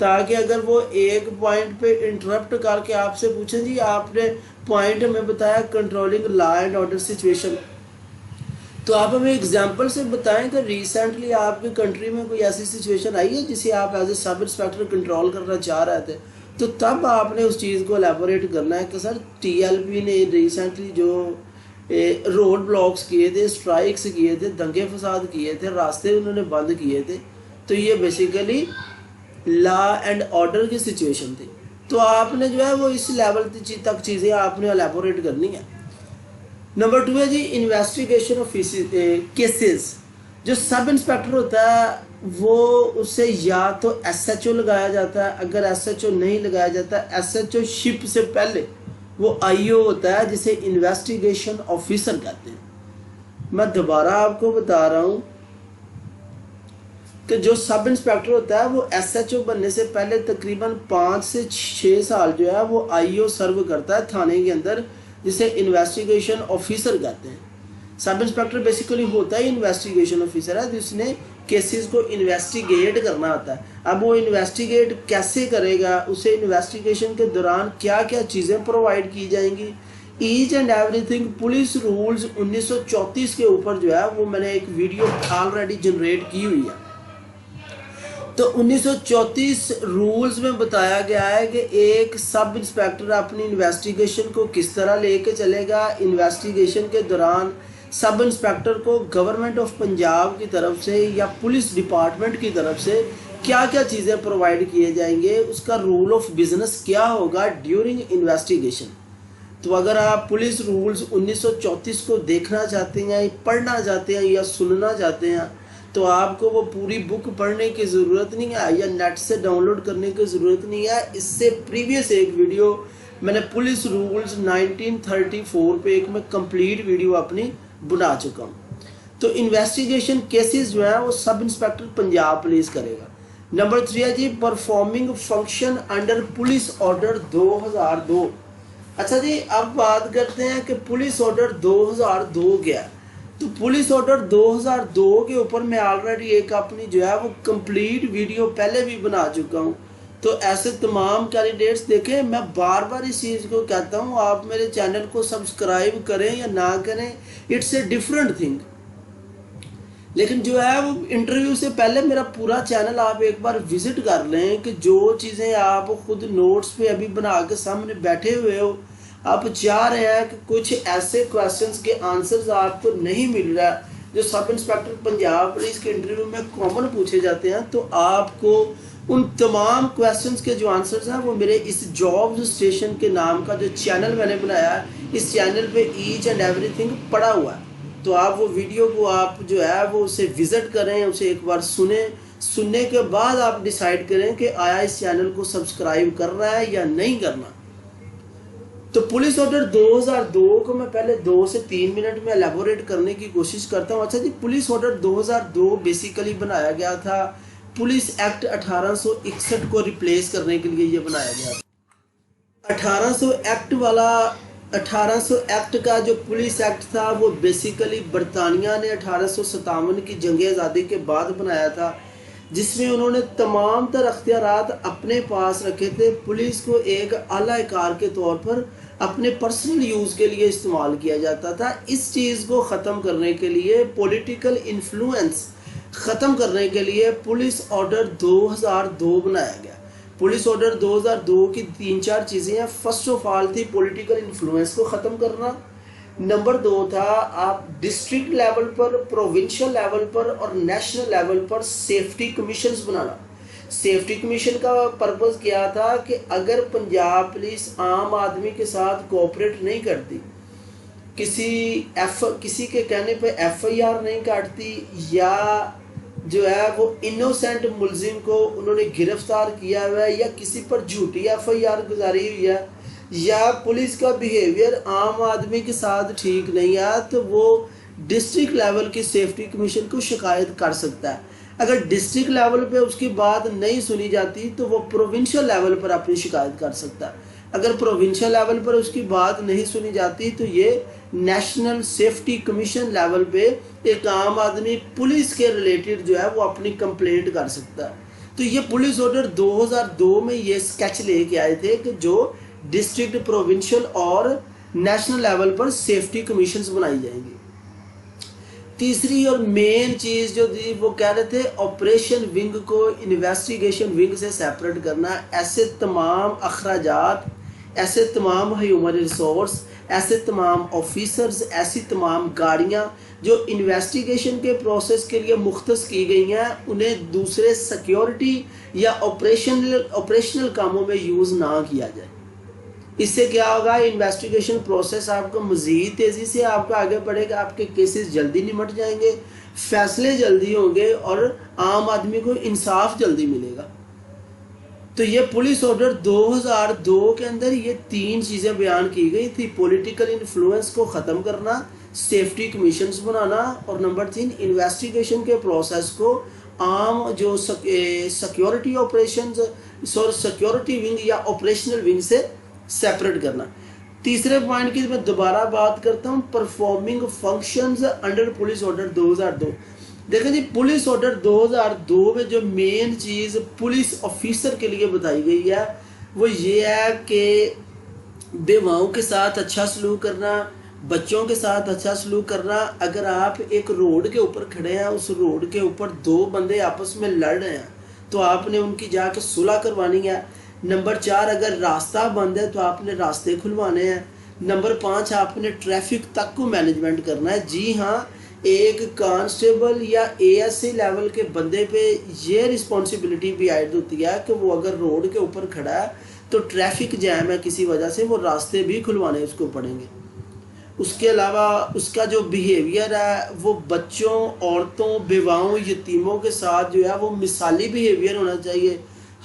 تاکہ اگر وہ ایک پوائنٹ پہ انٹرپٹ کر کے آپ سے پوچھیں جی آپ نے پوائنٹ ہمیں بتایا controlling law and order situation, تو آپ ہمیں ایگزامپل سے بتائیں کہ ریسنٹلی آپ کی کنٹری میں کوئی ایسی سچویشن آئی ہے جسے آپ as a sub inspector control کرنا چاہ رہے تھے، تو تب آپ نے اس چیز کو الیبوریٹ کرنا ہے کہ سر ٹی ایل پی نے ریسنٹلی جو روڈ بلاکس کیے تھے، اسٹرائکس کیے تھے، دنگے فساد کیے تھے، راستے انہوں نے بند کیے تھے، تو یہ بیسیکلی لا اینڈ آرڈر کی سچویشن تھی، تو آپ نے جو ہے وہ اس لیول تک چیزیں آپ نے الیبوریٹ کرنی ہے۔ نمبر 2 ہے جی انویسٹیگیشن آف کیسز۔ جو سب انسپیکٹر ہوتا ہے وہ اسے یا تو ایس ایچ او لگایا جاتا ہے، اگر ایس ایچ او نہیں لگایا جاتا، ایس ایچ او شپ سے پہلے وہ آئی او ہوتا ہے جسے انویسٹیگیشن آفیسر کہتے ہیں۔ میں دوبارہ آپ کو بتا رہا ہوں کہ جو سب انسپیکٹر ہوتا ہے وہ ایس ایچ او بننے سے پہلے تقریباً 5 سے 6 سال جو ہے وہ آئی او سرو کرتا ہے تھانے کے اندر، جسے انویسٹیگیشن آفیسر کہتے ہیں۔ سب انسپیکٹر بیسیکلی ہوتا ہے انویسٹیگیشن آفیسر ہے جس نے کیسز کو انویسٹیگیٹ کرنا ہوتا ہے۔ اب وہ انویسٹیگیٹ کیسے کرے گا، اسے انویسٹیگیشن کے دوران کیا کیا چیزیں پرووائڈ کی جائیں گی، each and everything police rules 1934 کے اوپر جو ہے وہ میں نے ایک ویڈیو آلریڈی جنریٹ کی ہوئی ہے۔ تو 1934 رولز میں بتایا گیا ہے کہ ایک سب انسپیکٹر اپنی انویسٹیگیشن کو کس طرح لے کے چلے گا، انویسٹیگیشن کے دوران سب انسپیکٹر کو گورنمنٹ آف پنجاب کی طرف سے یا پولیس ڈپارٹمنٹ کی طرف سے کیا کیا چیزیں پرووائڈ کیے جائیں گے، اس کا رول آف بزنس کیا ہوگا ڈیورنگ انویسٹیگیشن۔ تو اگر آپ پولیس رولز 1934 کو دیکھنا چاہتے ہیں، پڑھنا چاہتے ہیں یا سننا چاہتے ہیں تو آپ کو وہ پوری بک پڑھنے کی ضرورت نہیں ہے یا نیٹ سے ڈاؤن لوڈ کرنے کی ضرورت نہیں ہے۔ اس سے پریویس ایک ویڈیو میں نے پولیس رولز 1934 پہ ایک میں کمپلیٹ ویڈیو اپنی بنا چکا ہوں۔ تو انویسٹیگیشن کیسز جو ہیں وہ سب انسپیکٹر پنجاب پولیس کرے گا۔ نمبر 3 ہے جی performing function under police order 2002۔ اچھا جی اب بات کرتے ہیں کہ پولیس آرڈر 2002 کیا ہے۔ تو پولیس آرڈر 2002 کے اوپر میں آلریڈی ایک اپنی جو ہے وہ کمپلیٹ ویڈیو پہلے بھی بنا چکا ہوں، تو ایسے تمام کینڈیڈیٹس دیکھیں، میں بار بار اس چیز کو کہتا ہوں آپ میرے چینل کو سبسکرائب کریں یا نہ کریں، اٹس اے ڈفرنٹ تھنگ، لیکن جو ہے وہ انٹرویو سے پہلے میرا پورا چینل آپ ایک بار وزٹ کر لیں کہ جو چیزیں آپ خود نوٹس پہ ابھی بنا کے سامنے بیٹھے ہوئے ہو، آپ چاہ رہے ہیں کہ کچھ ایسے کویسچنز کے آنسرز آپ کو نہیں مل رہا جو سب انسپیکٹر پنجاب پولیس کے انٹرویو میں کامن پوچھے جاتے ہیں، تو آپ کو ان تمام کویسچنز کے جو آنسرز ہیں وہ میرے اس جابز اسٹیشن کے نام کا جو چینل میں نے بنایا ہے، اس چینل پہ ایچ اینڈ ایوری تھنگ پڑا ہوا ہے، تو آپ وہ ویڈیو کو آپ جو ہے وہ اسے وزٹ کریں، اسے ایک بار سنیں، سننے کے بعد آپ ڈیسائیڈ کریں کہ آیا اس چینل کو سبسکرائب کرنا ہے یا نہیں کرنا۔ تو پولیس آرڈر 2002 کو میں پہلے 2 سے 3 منٹ میں الیبوریٹ کرنے کی کوشش کرتا ہوں۔ اچھا جی پولیس آرڈر 2002 بیسیکلی بنایا گیا تھا پولیس ایکٹ 1861 کو ریپلیس کرنے کے لیے، یہ بنایا گیا تھا۔ 1800 ایکٹ کا جو پولیس ایکٹ تھا وہ بیسیکلی برطانیہ نے 1857 کی جنگ آزادی کے بعد بنایا تھا، جس میں انہوں نے تمام تر اختیارات اپنے پاس رکھے تھے، پولیس کو ایک اعلیٰ کار کے طور پر اپنے پرسنل یوز کے لیے استعمال کیا جاتا تھا۔ اس چیز کو ختم کرنے کے لیے، پولیٹیکل انفلوئنس ختم کرنے کے لیے پولیس آرڈر 2002 بنایا گیا۔ پولیس آرڈر 2002 کی 3-4 چیزیں ہیں۔ فرسٹ آف آل تھی پولیٹیکل انفلوئنس کو ختم کرنا، نمبر 2 تھا آپ ڈسٹرکٹ لیول پر، پروونشل لیول پر اور نیشنل لیول پر سیفٹی کمیشنز بنانا۔ سیفٹی کمیشن کا پرپز کیا تھا کہ اگر پنجاب پولیس عام آدمی کے ساتھ کوآپریٹ نہیں کرتی، کسی کے کہنے پہ ایف آئی آر نہیں کاٹتی، یا جو ہے وہ انوسینٹ ملزم کو انہوں نے گرفتار کیا ہوا ہے، یا کسی پر جھوٹی ایف آئی آر گزاری ہوئی ہے، یا پولیس کا بیہیویئر عام آدمی کے ساتھ ٹھیک نہیں ہے، تو وہ ڈسٹرکٹ لیول کی سیفٹی کمیشن کو شکایت کر سکتا ہے۔ اگر ڈسٹرکٹ لیول پہ اس کی بات نہیں سنی جاتی تو وہ پروونشل لیول پر اپنی شکایت کر سکتا ہے۔ اگر پروونشل لیول پر اس کی بات نہیں سنی جاتی تو یہ نیشنل سیفٹی کمیشن لیول پہ ایک عام آدمی پولیس کے ریلیٹڈ جو ہے وہ اپنی کمپلینٹ کر سکتا ہے۔ تو یہ پولیس آرڈر 2002 میں یہ اسکیچ لے کے آئے تھے کہ جو ڈسٹرکٹ، پروونشل اور نیشنل لیول پر سیفٹی کمیشنز بنائی جائیں گی۔ تیسری اور مین چیز جو تھی وہ کہہ رہے تھے آپریشن ونگ کو انویسٹیگیشن ونگ سے سیپریٹ کرنا، ایسے تمام اخراجات، ایسے تمام ہیومن ریسورس، ایسے تمام آفیسرز، ایسی تمام گاڑیاں جو انویسٹیگیشن کے پروسیس کے لیے مختص کی گئی ہیں انہیں دوسرے سیکیورٹی یا آپریشنل کاموں میں یوز نہ کیا جائے۔ اس سے کیا ہوگا، انویسٹیگیشن پروسیس آپ کو مزید تیزی سے آپ کا آگے بڑھے گا، آپ کے کیسز جلدی نمٹ جائیں گے، فیصلے جلدی ہوں گے اور عام آدمی کو انصاف جلدی ملے گا۔ تو یہ پولیس آرڈر 2002 کے اندر یہ 3 چیزیں بیان کی گئی تھی: پولیٹیکل انفلوئنس کو ختم کرنا، سیفٹی کمیشنز بنانا، اور نمبر 3 انویسٹیگیشن کے پروسیس کو عام جو سیکیورٹی آپریشنز سیکیورٹی ونگ یا آپریشنل ونگ سے سیپریٹ کرنا۔ تیسرے پوائنٹ کی میں دوبارہ بات کرتا ہوں، performing functions under police order 2002۔ دیکھیں جی، پولیس آرڈر 2002 میں جو مین چیز پولیس آفیسر کے لیے بتائی گئی ہے وہ یہ ہے کہ بیواؤں کے ساتھ اچھا سلوک کرنا، بچوں کے ساتھ اچھا سلوک کرنا۔ اگر آپ ایک روڈ کے اوپر کھڑے ہیں، اس روڈ کے اوپر 2 بندے آپس میں لڑ رہے ہیں تو آپ نے ان کی جا کے صلح کروانی ہے۔ نمبر 4، اگر راستہ بند ہے تو آپ نے راستے کھلوانے ہیں۔ نمبر 5، آپ نے ٹریفک تک کو مینجمنٹ کرنا ہے۔ جی ہاں، ایک کانسٹیبل یا اے ایس اے لیول کے بندے پہ یہ رسپانسبلٹی بھی عائد ہوتی ہے کہ وہ اگر روڈ کے اوپر کھڑا ہے تو ٹریفک جیم ہے کسی وجہ سے، وہ راستے بھی کھلوانے اس کو پڑیں گے۔ اس کے علاوہ اس کا جو بیہیویئر ہے وہ بچوں، عورتوں، بیواؤں، یتیموں کے ساتھ جو ہے وہ مثالی بیہیویئر ہونا چاہیے۔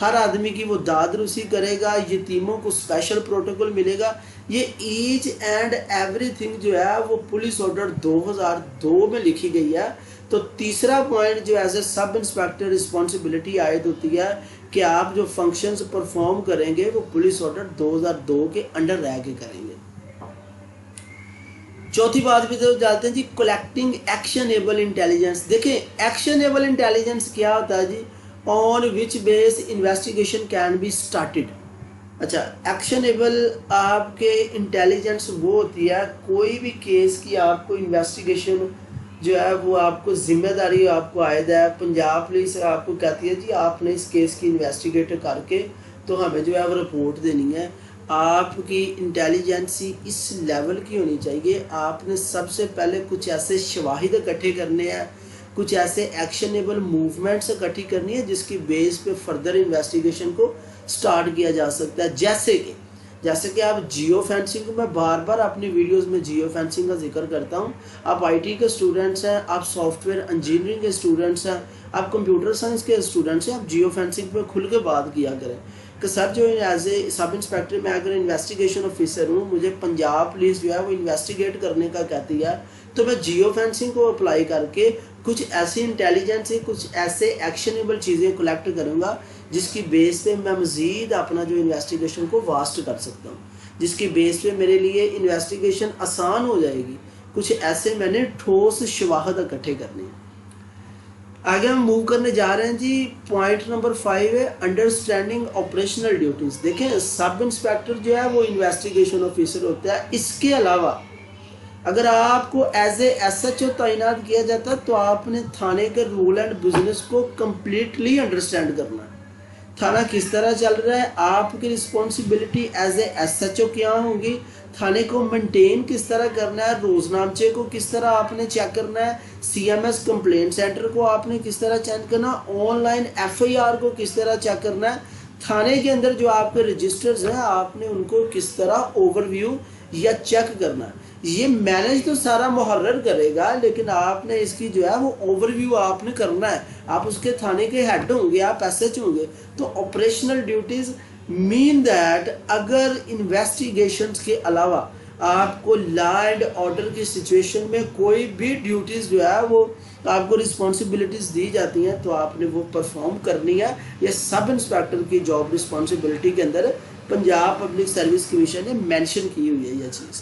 ہر آدمی کی وہ داد رسی کرے گا، یتیموں کو اسپیشل پروٹوکول ملے گا۔ یہ ایچ اینڈ ایوری تھنگ جو ہے وہ پولیس آرڈر 2002 میں لکھی گئی ہے۔ تو تیسرا پوائنٹ جو as a sub inspector responsibility عائد ہوتی ہے کہ آپ جو فنکشنز پرفارم کریں گے وہ پولیس آرڈر 2002 کے انڈر رہ کے کریں گے۔ چوتھی بات بھی تو جاتے ہیں جی، کلیکٹنگ ایکشنیبل انٹیلیجنس۔ دیکھیں ایکشنیبل انٹیلیجنس کیا ہوتا ہے جی؟ آن وچ بیس انویسٹیگیشن کین بی اسٹارٹیڈ۔ اچھا، ایکشنیبل آپ کے انٹیلیجنس وہ ہوتی ہے کوئی بھی کیس کی آپ کو انویسٹیگیشن جو ہے وہ آپ کو ذمہ داری آپ کو عائد ہے۔ پنجاب پولیس آپ کو کہتی ہے جی آپ نے اس کیس کی انویسٹیگیٹ کر کے تو ہمیں جو ہے وہ رپورٹ دینی ہے۔ آپ کی انٹیلیجنسی اس لیول کی ہونی چاہیے، آپ نے سب سے پہلے کچھ ایسے شواہد اکٹھے کرنے ہیں، کچھ ایسے ایکشنیبل موومنٹس اکٹھی کرنی ہے جس کی بیس پہ فردر انویسٹیگیشن کو سٹارٹ کیا جا سکتا ہے۔ جیسے کہ آپ جیو فینسنگ، میں بار بار اپنی ویڈیوز میں جیو فینسنگ کا ذکر کرتا ہوں۔ آپ آئی ٹی کے اسٹوڈنٹس ہیں، آپ سافٹ ویئر انجینئرنگ کے اسٹوڈنٹس ہیں، آپ کمپیوٹر سائنس کے اسٹوڈنٹس ہیں، آپ جیو فینسنگ پہ کھل کے بات کیا کریں کہ سر جو ایز اے سب انسپیکٹر میں اگر انویسٹیگیشن آفیسر ہوں، مجھے پنجاب پولیس جو ہے وہ انویسٹیگیٹ کرنے کا کہتی ہے تو میں جیو فینسنگ کو اپلائی کر کے کچھ ایسی انٹیلیجنس، کچھ ایسے ایکشنیبل چیزیں کلیکٹ کروں گا جس کی بیس پہ میں مزید اپنا جو انویسٹیگیشن کو واسٹ کر سکتا ہوں، جس کی بیس پہ میرے لیے انویسٹیگیشن آسان ہو جائے گی۔ کچھ ایسے میں نے ٹھوس شواہد اکٹھے کرنے ہیں۔ آگے ہم موو کرنے جا رہے ہیں جی، پوائنٹ نمبر 5 ہے انڈرسٹینڈنگ آپریشنل ڈیوٹیز۔ دیکھیں سب انسپیکٹر جو ہے وہ انویسٹیگیشن آفیسر ہوتا ہے، اس کے علاوہ اگر آپ کو as a S H O تعینات کیا جاتا ہے تو آپ نے تھانے کے رول اینڈ بزنس کو کمپلیٹلی انڈرسٹینڈ کرنا ہے۔ تھانہ کس طرح چل رہا ہے، آپ کی responsibility as a S H O کیا ہوں گی، تھانے کو مینٹین کس طرح کرنا ہے، روزنامچے کو کس طرح آپ نے چیک کرنا ہے، C M S complaint centre کو آپ نے کس طرح چیک کرنا، online F I R کو کس طرح چیک کرنا ہے، تھانے کے اندر جو آپ کے رجسٹرز ہیں آپ نے ان کو کس طرح اوور ویو یا چیک کرنا ہے۔ یہ مینج تو سارا محرر کرے گا لیکن آپ نے اس کی جو ہے وہ اوور ویو آپ نے کرنا ہے۔ آپ اس کے تھانے کے ہیڈ ہوں گے، آپ ایس ایچ ہوں گے۔ تو آپریشنل ڈیوٹیز مین دیٹ اگر انویسٹیگیشنز کے علاوہ آپ کو لا اینڈ آرڈر کی سچویشن میں کوئی بھی ڈیوٹیز جو ہے وہ آپ کو رسپانسبلٹیز دی جاتی ہیں تو آپ نے وہ پرفارم کرنی ہے۔ یہ سب انسپیکٹر کی جاب رسپانسبلٹی کے اندر پنجاب پبلک سروس کمیشن نے مینشن کی ہوئی ہے یہ چیز۔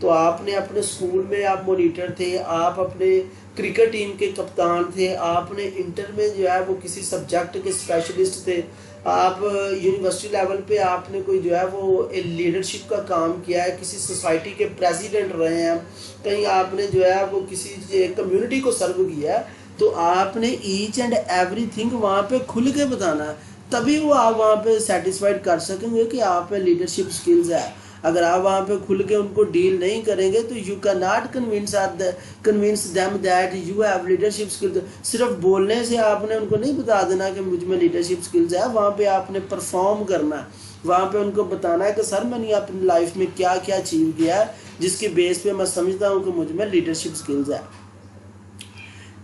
تو آپ نے اپنے اسکول میں آپ مانیٹر تھے، آپ اپنے کرکٹ ٹیم کے کپتان تھے، آپ نے انٹر میں جو ہے وہ کسی سبجیکٹ کے اسپیشلسٹ تھے، آپ یونیورسٹی لیول پہ آپ نے کوئی جو ہے وہ لیڈرشپ کا کام کیا ہے، کسی سوسائٹی کے پریزیڈنٹ رہے ہیں، کہیں آپ نے جو ہے وہ کسی کمیونٹی کو سرو کیا ہے، تو آپ نے ایچ اینڈ ایوری تھنگ وہاں پہ کھل کے بتانا ہے، تبھی وہ آپ وہاں پہ سیٹسفائڈ کر سکیں گے کہ آپ پہ لیڈرشپ سکلز ہے۔ اگر آپ وہاں پہ کھل کے ان کو ڈیل نہیں کریں گے تو you can not convince them that you have leadership skills. صرف بولنے سے آپ نے ان کو نہیں بتا دینا کہ مجھ میں لیڈرشپ اسکلز ہے، وہاں پہ آپ نے پرفارم کرنا ہے، وہاں پہ ان کو بتانا ہے کہ سر میں نے اپنی لائف میں کیا کیا اچیو کیا ہے جس کی بیس پہ میں سمجھتا ہوں کہ مجھ میں لیڈرشپ اسکلز ہے۔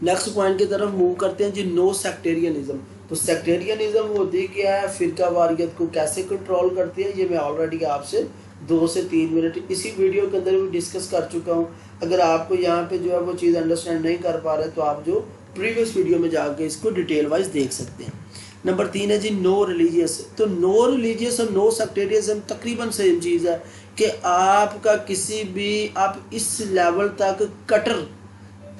نیکسٹ پوائنٹ کی طرف موو کرتے ہیں جی، نو سیکٹیرینزم۔ تو سیکٹیرینزم ہوتی کیا ہے، فرقہ واریت کو کیسے کنٹرول کرتی ہے، یہ میں آلریڈی آپ سے 2 سے 3 منٹ اسی ویڈیو کے اندر بھی ڈسکس کر چکا ہوں۔ اگر آپ کو یہاں پہ جو ہے وہ چیز انڈرسٹینڈ نہیں کر پا رہے تو آپ جو پریویس ویڈیو میں جا کے اس کو ڈیٹیل وائز دیکھ سکتے ہیں۔ نمبر 3 ہے جی نو ریلیجیس۔ تو نو ریلیجیس اور نو سیکٹیرینزم تقریباً سیم چیز ہے کہ آپ کا کسی بھی آپ اس لیول تک کٹر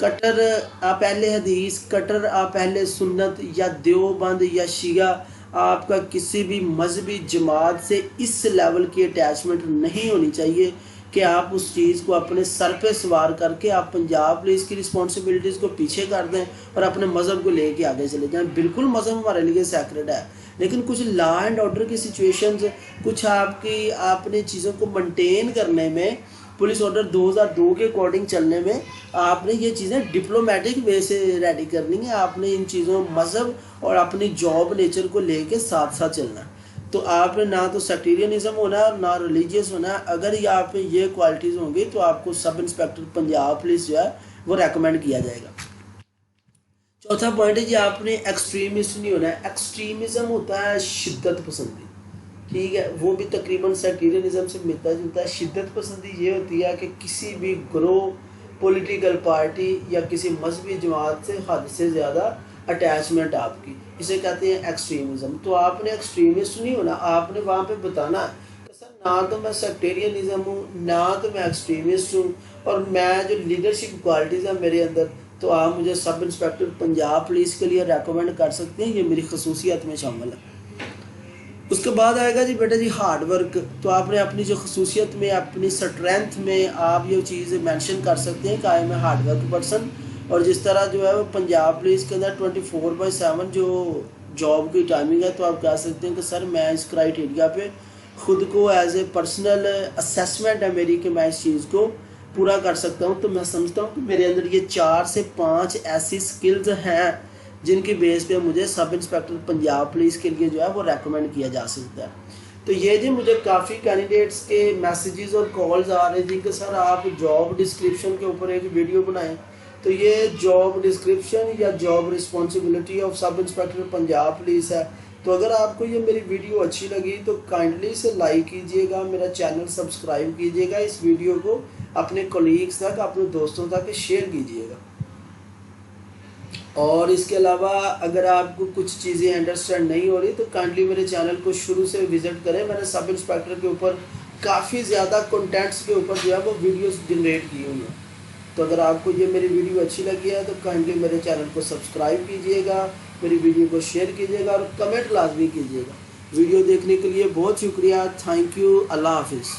آپ اہل حدیث، کٹر آپ اہل سنت یا دیوبند یا شیعہ، آپ کا کسی بھی مذہبی جماعت سے اس لیول کی اٹیچمنٹ نہیں ہونی چاہیے کہ آپ اس چیز کو اپنے سر پہ سوار کر کے آپ پنجاب پولیس کی رسپانسبلٹیز کو پیچھے کر دیں اور اپنے مذہب کو لے کے آگے چلے جائیں۔ بالکل مذہب ہمارے لیے سیکرڈ ہے، لیکن کچھ لا اینڈ آرڈر کی سچویشنز، کچھ آپ نے چیزوں کو مینٹین کرنے میں، پولیس آرڈر 2002 کے اکارڈنگ چلنے میں آپ نے یہ چیزیں ڈپلومیٹک وے سے ریڈی کرنی ہے۔ آپ نے ان چیزوں مذہب اور اپنی جاب نیچر کو لے کے ساتھ ساتھ چلنا ہے۔ تو آپ نے نہ تو سیکٹیرینزم ہونا ہے اور نہ ریلیجیس ہونا ہے۔ اگر یہ آپ میں یہ کوالٹیز ہوں گی تو آپ کو سب انسپیکٹر پنجاب پولیس جو ہے وہ ریکمینڈ کیا جائے گا۔ چوتھا پوائنٹ ہے جی، آپ نے ایکسٹریمسٹ نہیں ہونا ہے۔ ایکسٹریمزم ہوتا ہے شدت پسندی، ٹھیک ہے، وہ بھی تقریباً سیکٹیرینزم سے ملتا جلتا ہے۔ شدت پسندی یہ ہوتی ہے کہ کسی بھی گروہ، پولیٹیکل پارٹی یا کسی مذہبی جماعت سے حد سے زیادہ اٹیچمنٹ آپ کی، اسے کہتے ہیں ایکسٹریمزم۔ تو آپ نے ایکسٹریمسٹ نہیں ہونا، آپ نے وہاں پہ بتانا ہے کہ سر نہ تو میں سیکٹیرینزم ہوں، نہ تو میں ایکسٹریمسٹ ہوں، اور میں جو لیڈرشپ کوالٹیز ہیں میرے اندر، تو آپ مجھے سب انسپیکٹر پنجاب پولیس کے لیے ریکمینڈ کر سکتے ہیں، یہ میری خصوصیت میں شامل ہے۔ اس کے بعد آئے گا جی بیٹا جی ہارڈ ورک۔ تو آپ نے اپنی جو خصوصیت میں، اپنی اسٹرینتھ میں آپ یہ چیز مینشن کر سکتے ہیں کہ I am a hard work person. اور جس طرح جو ہے وہ پنجاب پولیس کے اندر 24/7 جو جاب کی ٹائمنگ ہے، تو آپ کہہ سکتے ہیں کہ سر میں اس کرائٹیریا پہ خود کو ایز اے پرسنل اسیسمنٹ ہے میری کہ میں اس چیز کو پورا کر سکتا ہوں۔ تو میں سمجھتا ہوں کہ میرے اندر یہ 4 سے 5 ایسی سکلز ہیں جن کی بیس پہ مجھے سب انسپیکٹر پنجاب پولیس کے لیے جو ہے وہ ریکمینڈ کیا جا سکتا ہے۔ تو یہ جی مجھے کافی کینڈیڈیٹس کے میسیجز اور کالز آ رہے تھے کہ سر آپ جاب ڈسکرپشن کے اوپر ایک ویڈیو بنائیں۔ تو یہ جاب ڈسکرپشن یا job responsibility of sub inspector Punjab police ہے۔ تو اگر آپ کو یہ میری ویڈیو اچھی لگی تو کائنڈلی اسے لائک کیجئے گا، میرا چینل سبسکرائب کیجئے گا، اس ویڈیو کو اپنے کولیگز تک، اپنے دوستوں تک شیئر کیجئے گا۔ اور اس کے علاوہ اگر آپ کو کچھ چیزیں انڈرسٹینڈ نہیں ہو رہی تو کائنڈلی میرے چینل کو شروع سے وزٹ کریں۔ میں نے سب انسپیکٹر کے اوپر کافی زیادہ کنٹینٹس کے اوپر جو ہے وہ ویڈیوز جنریٹ کی ہوئی ہیں۔ تو اگر آپ کو یہ میری ویڈیو اچھی لگی ہے تو کائنڈلی میرے چینل کو سبسکرائب کیجئے گا، میری ویڈیو کو شیئر کیجئے گا اور کمنٹ لازمی کیجئے گا۔ ویڈیو دیکھنے کے لیے بہت شکریہ، تھینک یو، اللہ حافظ۔